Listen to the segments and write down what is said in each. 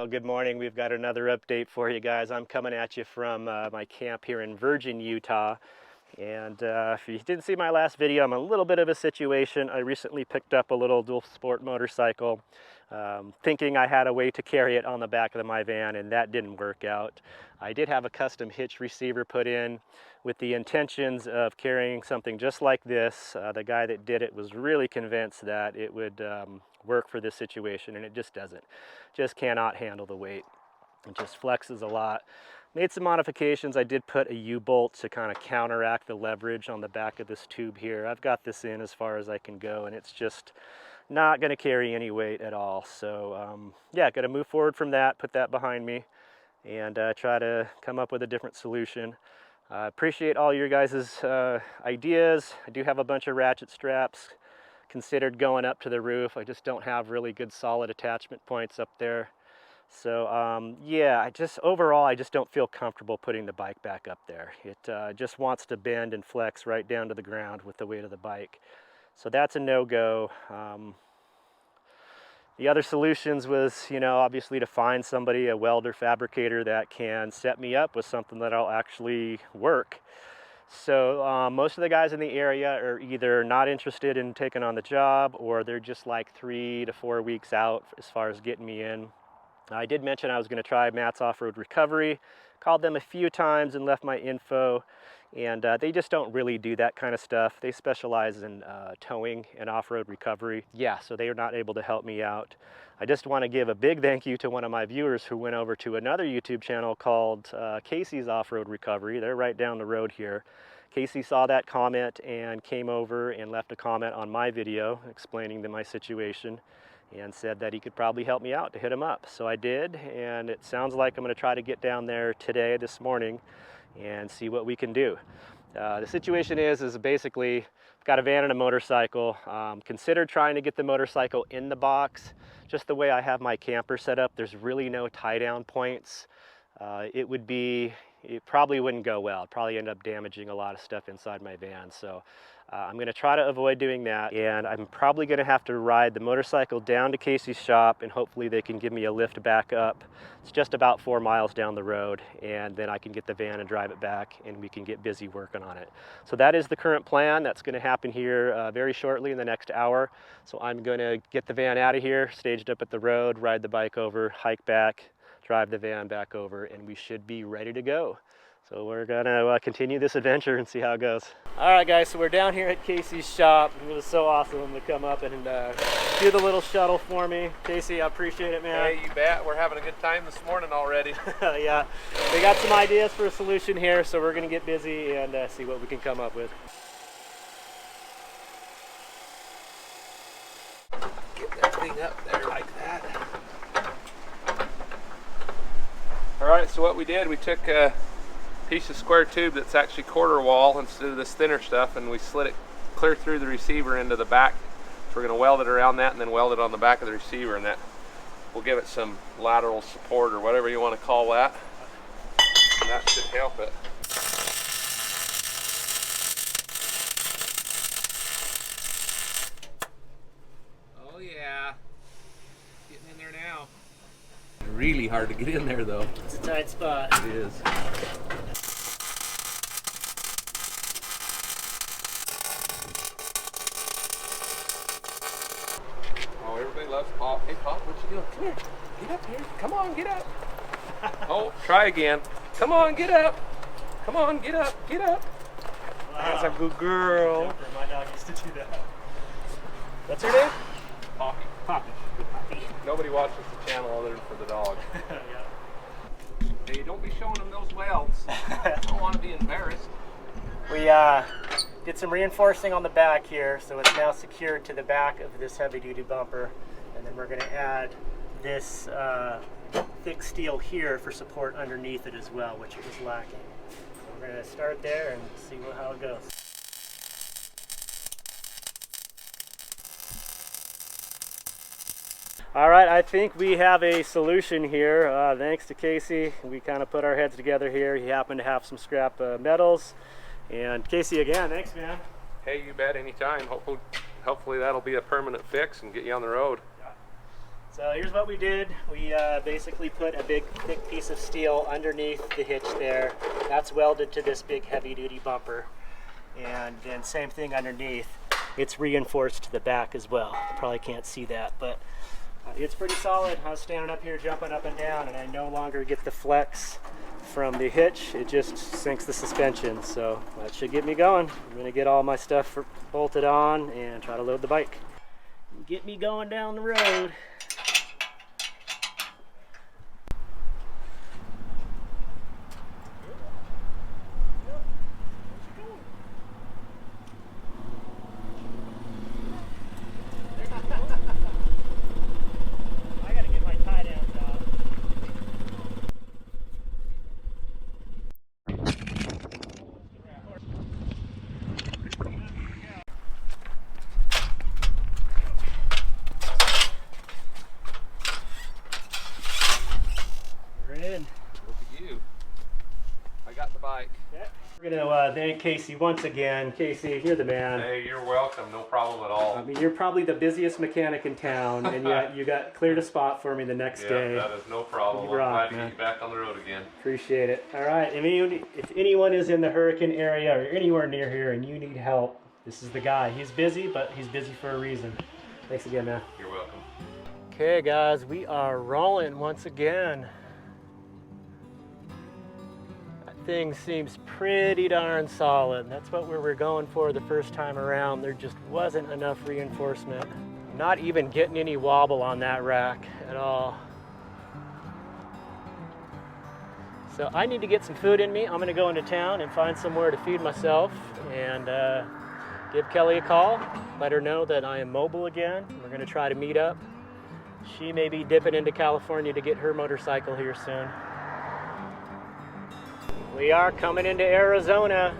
Well, good morning. We've got another update for you guys. I'm coming at you from my camp here in Virgin, Utah. And if you didn't see my last video, I'm in a little bit of a situation. I recently picked up a little dual sport motorcycle, thinking I had a way to carry it on the back of my van, and that didn't work out. I did have a custom hitch receiver put in with the intentions of carrying something just like this. The guy that did it was really convinced that it would work for this situation, and it just doesn't. Just cannot handle the weight. It just flexes a lot. Made some modifications. I did put a U-bolt to kind of counteract the leverage on the back of this tube here. I've got this in as far as I can go, and it's just not going to carry any weight at all. So yeah, got to move forward from that, put that behind me, and try to come up with a different solution. Appreciate all your guys' ideas. I do have a bunch of ratchet straps considered going up to the roof. I just don't have really good solid attachment points up there. So yeah, overall I just don't feel comfortable putting the bike back up there. It just wants to bend and flex right down to the ground with the weight of the bike. So that's a no-go. The other solutions was, obviously to find somebody, a welder fabricator that can set me up with something that'll actually work. So most of the guys in the area are either not interested in taking on the job, or they're just like 3 to 4 weeks out as far as getting me in. I did mention I was going to try Matt's Off-Road Recovery. Called them a few times and left my info, and they just don't really do that kind of stuff. They specialize in towing and off-road recovery. Yeah, so they are not able to help me out. I just want to give a big thank you to one of my viewers who went over to another YouTube channel called Casey's Off-Road Recovery. They're right down the road here. Casey saw that comment and came over and left a comment on my video explaining my situation, and said that he could probably help me out to hit him up. So I did, and it sounds like I'm going to try to get down there this morning, and see what we can do. The situation is basically I've got a van and a motorcycle. Considered trying to get the motorcycle in the box. Just the way I have my camper set up, there's really no tie down points. It probably wouldn't go well. It'd probably end up damaging a lot of stuff inside my van. So I'm going to try to avoid doing that, and I'm probably going to have to ride the motorcycle down to Casey's shop, and hopefully they can give me a lift back up. It's just about 4 miles down the road, and then I can get the van and drive it back, and we can get busy working on it. So that is the current plan. That's going to happen here very shortly in the next hour. So I'm going to get the van out of here, staged up at the road, ride the bike over, hike back, drive the van back over, and we should be ready to go. So we're gonna continue this adventure and see how it goes. All right, guys, so we're down here at Casey's shop. It was so awesome to come up and do the little shuttle for me. Casey, I appreciate it, man. Hey, you bet. We're having a good time this morning already. Yeah, we got some ideas for a solution here, so we're gonna get busy and see what we can come up with. Get that thing up there like that. All right, so what we did, we took a piece of square tube that's actually quarter wall instead of this thinner stuff, and we slid it clear through the receiver into the back. So we're going to weld it around that and then weld it on the back of the receiver, and that will give it some lateral support or whatever you want to call that. And that should help it. Oh yeah, getting in there now. Really hard to get in there though. It's a tight spot. It is. Oh, everybody loves Pop. Hey Pop, what you doing? Come here. Get up here. Come on, get up. Oh, try again. Come on, get up. Come on, get up. Get up. Wow. That's a good girl. My dog used to do that. What's her name? Poppy. Poppy. Nobody watches the channel other than for the dog. Yeah. Hey, don't be showing them those welds. I don't want to be embarrassed. We did some reinforcing on the back here, so it's now secured to the back of this heavy-duty bumper, and then we're going to add this thick steel here for support underneath it as well, which it was lacking. So we're going to start there and see how it goes. All right, I think we have a solution here. Thanks to Casey, we kind of put our heads together here. He happened to have some scrap metals. And Casey, again, thanks, man. Hey, you bet, anytime. Hopefully that'll be a permanent fix and get you on the road. Yeah. So here's what we did. We basically put a big thick piece of steel underneath the hitch there. That's welded to this big heavy duty bumper. And then same thing underneath. It's reinforced to the back as well. You probably can't see that, but it's pretty solid. I was standing up here jumping up and down, and I no longer get the flex from the hitch. It just sinks the suspension, so that should get me going. I'm gonna get all my stuff bolted on and try to load the bike. Get me going down the road. We're going to thank Casey once again. Casey, you're the man. Hey, you're welcome. No problem at all. I mean, you're probably the busiest mechanic in town, and yet you got cleared a spot for me the next day. Yeah, that is no problem. I'm glad to get you back on the road again. Appreciate it. All right, if anyone is in the Hurricane area or anywhere near here and you need help, this is the guy. He's busy, but he's busy for a reason. Thanks again, man. You're welcome. Okay, guys, we are rolling once again. Thing seems pretty darn solid. That's what we were going for the first time around. There just wasn't enough reinforcement. Not even getting any wobble on that rack at all. So I need to get some food in me. I'm gonna go into town and find somewhere to feed myself and give Kelly a call, let her know that I am mobile again. We're gonna try to meet up. She may be dipping into California to get her motorcycle here soon. We are coming into Arizona.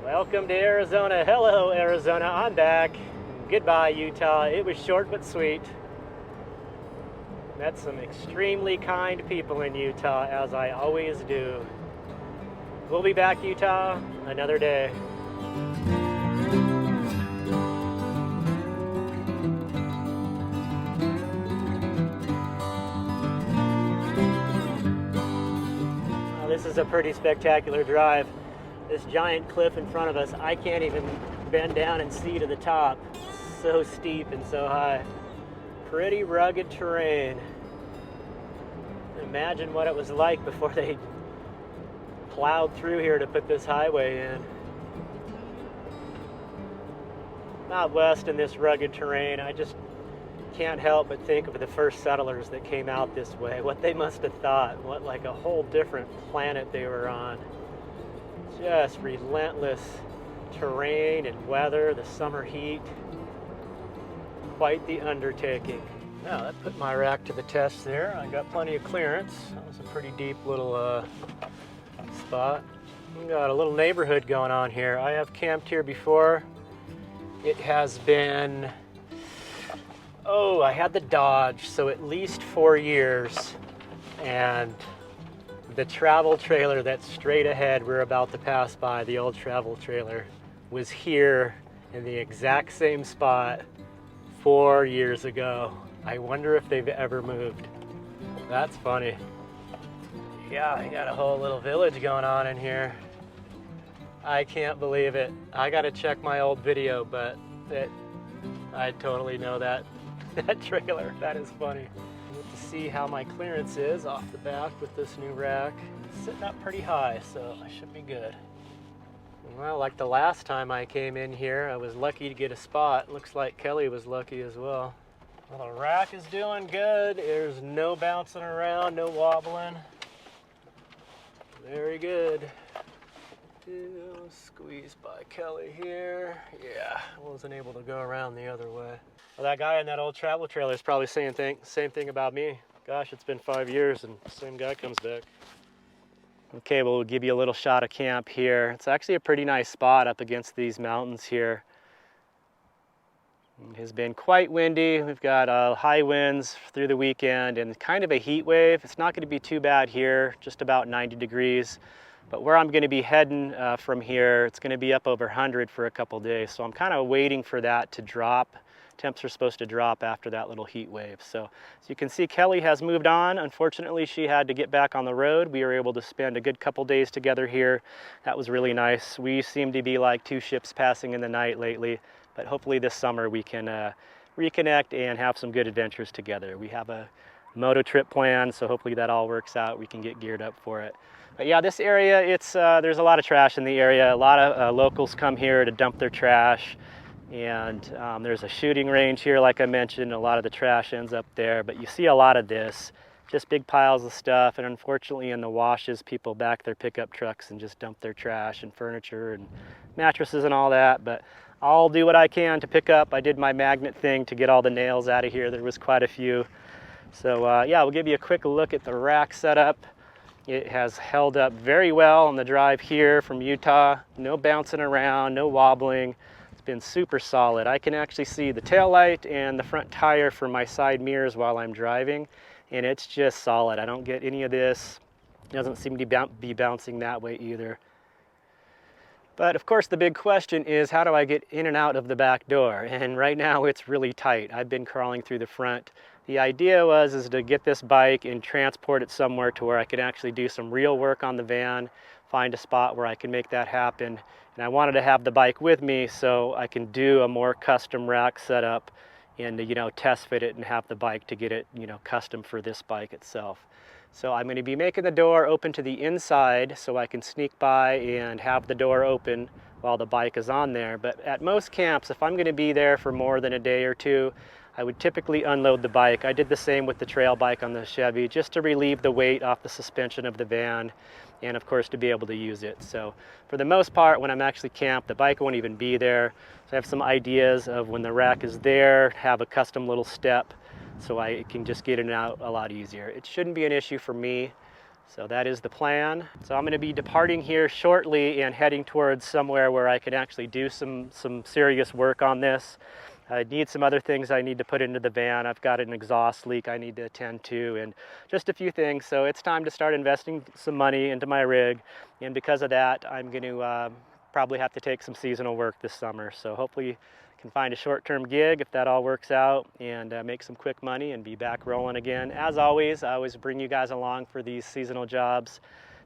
Welcome to Arizona. Hello, Arizona. I'm back. Goodbye, Utah. It was short but sweet. Met some extremely kind people in Utah, as I always do. We'll be back, Utah, another day. This is a pretty spectacular drive. This giant cliff in front of us, I can't even bend down and see to the top. It's so steep and so high. Pretty rugged terrain. Imagine what it was like before they plowed through here to put this highway in. Out west in this rugged terrain, I just can't help but think of the first settlers that came out this way, what they must have thought, what like a whole different planet they were on. Just relentless terrain and weather, the summer heat. Quite the undertaking. Now that put my rack to the test there. I got plenty of clearance. That was a pretty deep little spot. We got a little neighborhood going on here. I have camped here before. It has been, I had the Dodge, so at least 4 years, and the travel trailer that's straight ahead we're about to pass by, the old travel trailer, was here in the exact same spot 4 years ago. I wonder if they've ever moved. That's funny. Yeah, I got a whole little village going on in here. I can't believe it. I gotta check my old video, but I totally know that trailer. That is funny. Get to see how my clearance is off the back with this new rack. It's sitting up pretty high, so I should be good. Well, like the last time I came in here, I was lucky to get a spot. Looks like Kelly was lucky as well. Well, the rack is doing good. There's no bouncing around, no wobbling. Very good. Squeezed by Kelly here. Yeah, wasn't able to go around the other way. Well, that guy in that old travel trailer is probably saying same thing about me. Gosh, it's been 5 years and the same guy comes back. Okay, well, we'll give you a little shot of camp here. It's actually a pretty nice spot up against these mountains here. It has been quite windy. We've got high winds through the weekend and kind of a heat wave. It's not going to be too bad here, just about 90 degrees. But where I'm going to be heading from here, it's going to be up over 100 for a couple days. So I'm kind of waiting for that to drop Temps are supposed to drop after that little heat wave. So as you can see, Kelly has moved on. Unfortunately, she had to get back on the road. We were able to spend a good couple days together here. That was really nice. We seem to be like two ships passing in the night lately, but hopefully this summer we can reconnect and have some good adventures together. We have a moto trip planned, so hopefully that all works out. We can get geared up for it. But yeah, this area, there's a lot of trash in the area. A lot of locals come here to dump their trash. And there's a shooting range here, like I mentioned. A lot of the trash ends up there, but you see a lot of this, just big piles of stuff. And unfortunately in the washes, people back their pickup trucks and just dump their trash and furniture and mattresses and all that. But I'll do what I can to pick up. I did my magnet thing to get all the nails out of here. There was quite a few. So yeah, we'll give you a quick look at the rack setup. It has held up very well on the drive here from Utah. No bouncing around, no wobbling. It's been super solid. I can actually see the tail light and the front tire for my side mirrors while I'm driving, and it's just solid. I don't get any of this. It doesn't seem to be bouncing that way either. But of course the big question is, how do I get in and out of the back door? And right now it's really tight. I've been crawling through the front. The idea is to get this bike and transport it somewhere to where I can actually do some real work on the van, find a spot where I can make that happen. And I wanted to have the bike with me so I can do a more custom rack setup and, test fit it and have the bike to get it, custom for this bike itself. So I'm going to be making the door open to the inside so I can sneak by and have the door open while the bike is on there. But at most camps, if I'm going to be there for more than a day or two, I would typically unload the bike. I did the same with the trail bike on the Chevy, just to relieve the weight off the suspension of the van, and of course to be able to use it. So for the most part, when I'm actually camped, the bike won't even be there. So I have some ideas of when the rack is there, have a custom little step so I can just get in and out a lot easier. It shouldn't be an issue for me. So that is the plan. So I'm going to be departing here shortly and heading towards somewhere where I can actually do some serious work on this. I need some other things I need to put into the van. I've got an exhaust leak I need to attend to and just a few things. So it's time to start investing some money into my rig. And because of that, I'm going to probably have to take some seasonal work this summer. So hopefully I can find a short-term gig if that all works out and make some quick money and be back rolling again. As always, I always bring you guys along for these seasonal jobs.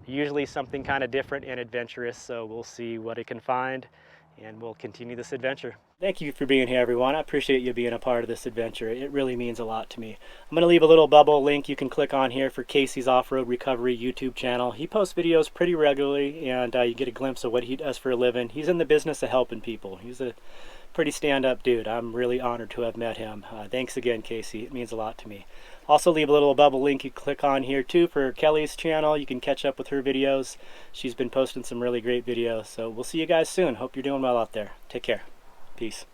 Usually something kind of different and adventurous. So we'll see what I can find, and we'll continue this adventure. Thank you for being here, everyone. I appreciate you being a part of this adventure. It really means a lot to me. I'm going to leave a little bubble link you can click on here for Casey's Off-Road Recovery YouTube channel. He posts videos pretty regularly, and you get a glimpse of what he does for a living. He's in the business of helping people. He's a pretty stand-up dude. I'm really honored to have met him. Thanks again, Casey. It means a lot to me. Also leave a little bubble link you click on here too for Kelly's channel. You can catch up with her videos. She's been posting some really great videos. So we'll see you guys soon. Hope you're doing well out there. Take care. Peace.